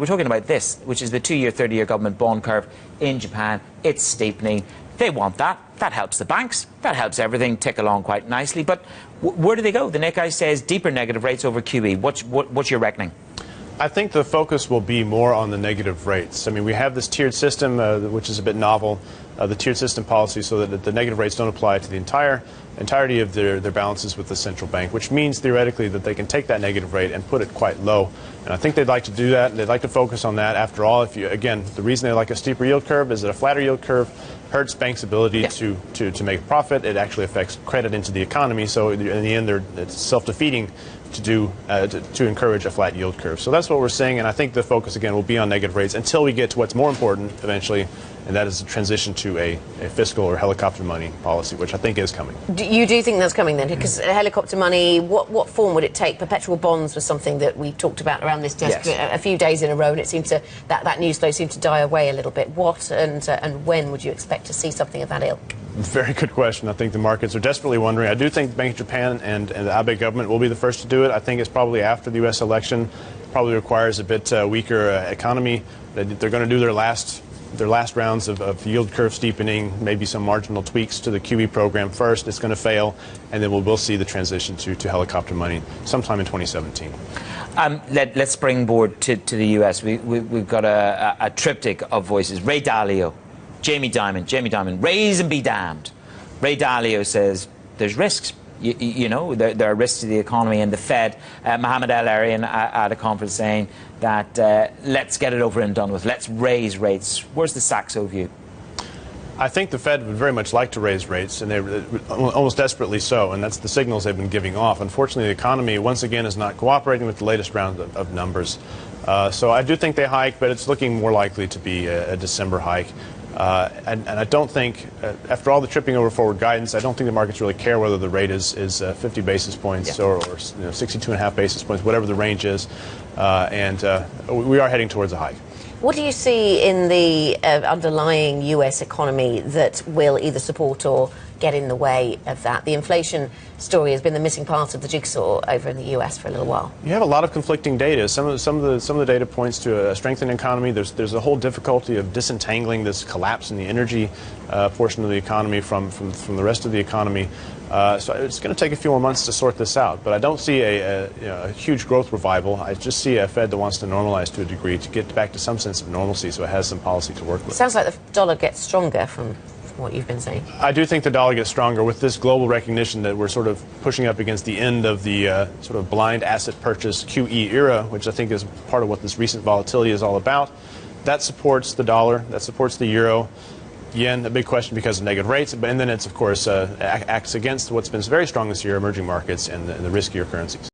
We're talking about this, which is the 2-year, 30-year government bond curve in Japan. It's steepening. They want that. That helps the banks. That helps everything tick along quite nicely. But where do they go? The Nikkei says deeper negative rates over QE. What's your reckoning? I think the focus will be more on the negative rates. I mean, we have this tiered system, which is a bit novel, the tiered system policy, so that the negative rates don't apply to the entirety of their balances with the central bank, which means theoretically that they can take that negative rate and put it quite low. And I think they'd like to do that. They'd like to focus on that. After all, again, the reason they like a steeper yield curve is that a flatter yield curve hurts banks' ability to make a profit. It actually affects credit into the economy. So in the end, it's self-defeating to encourage a flat yield curve. So that's what we're seeing, and I think the focus again will be on negative rates until we get to what's more important eventually, and that is the transition to a fiscal or helicopter money policy, which I think is coming. You do think that's coming then? Because helicopter money, what form would it take? Perpetual bonds was something that we talked about around this desk a few days in a row, and it seemed to that news flow seemed to die away a little bit. What and when would you expect to see something of that ilk? Very good question. I think the markets are desperately wondering. I do think the Bank of Japan and the Abe government will be the first to do it. I think it's probably after the U.S. election. Probably requires a bit weaker economy. They're going to do their last rounds of yield curve steepening, maybe some marginal tweaks to the QE program first. It's going to fail, and then we'll see the transition to helicopter money sometime in 2017. Let's springboard to the U.S. We've got a triptych of voices. Ray Dalio, Jamie Dimon, raise and be damned. Ray Dalio says there's risks. You know, there are risks to the economy, and the Fed, Mohamed El-Erian at a conference saying that let's get it over and done with, let's raise rates. Where's the Saxo view? I think the Fed would very much like to raise rates, and they almost desperately so, and that's the signals they've been giving off. Unfortunately, the economy, once again, is not cooperating with the latest round of numbers. So I do think they hike, but it's looking more likely to be a December hike. And I don't think, after all the tripping over forward guidance, I don't think the markets really care whether the rate is 50 basis points or 62.5 basis points, whatever the range is. And we are heading towards a hike. What do you see in the underlying U.S. economy that will either support or get in the way of that? The inflation story has been the missing part of the jigsaw over in the U.S. for a little while. You have a lot of conflicting data. Some of the data points to a strengthening economy. There's a whole difficulty of disentangling this collapse in the energy portion of the economy from the rest of the economy. So it's going to take a few more months to sort this out. But I don't see a huge growth revival. I just see a Fed that wants to normalize to a degree, to get back to some sense of normalcy, so it has some policy to work with. Sounds like the dollar gets stronger from what you've been saying. I do think the dollar gets stronger with this global recognition that we're sort of pushing up against the end of the sort of blind asset purchase QE era, which I think is part of what this recent volatility is all about. That supports the dollar. That supports the euro. Yen, a big question because of negative rates, and then it's, of course, acts against what's been very strong this year, emerging markets and the riskier currencies.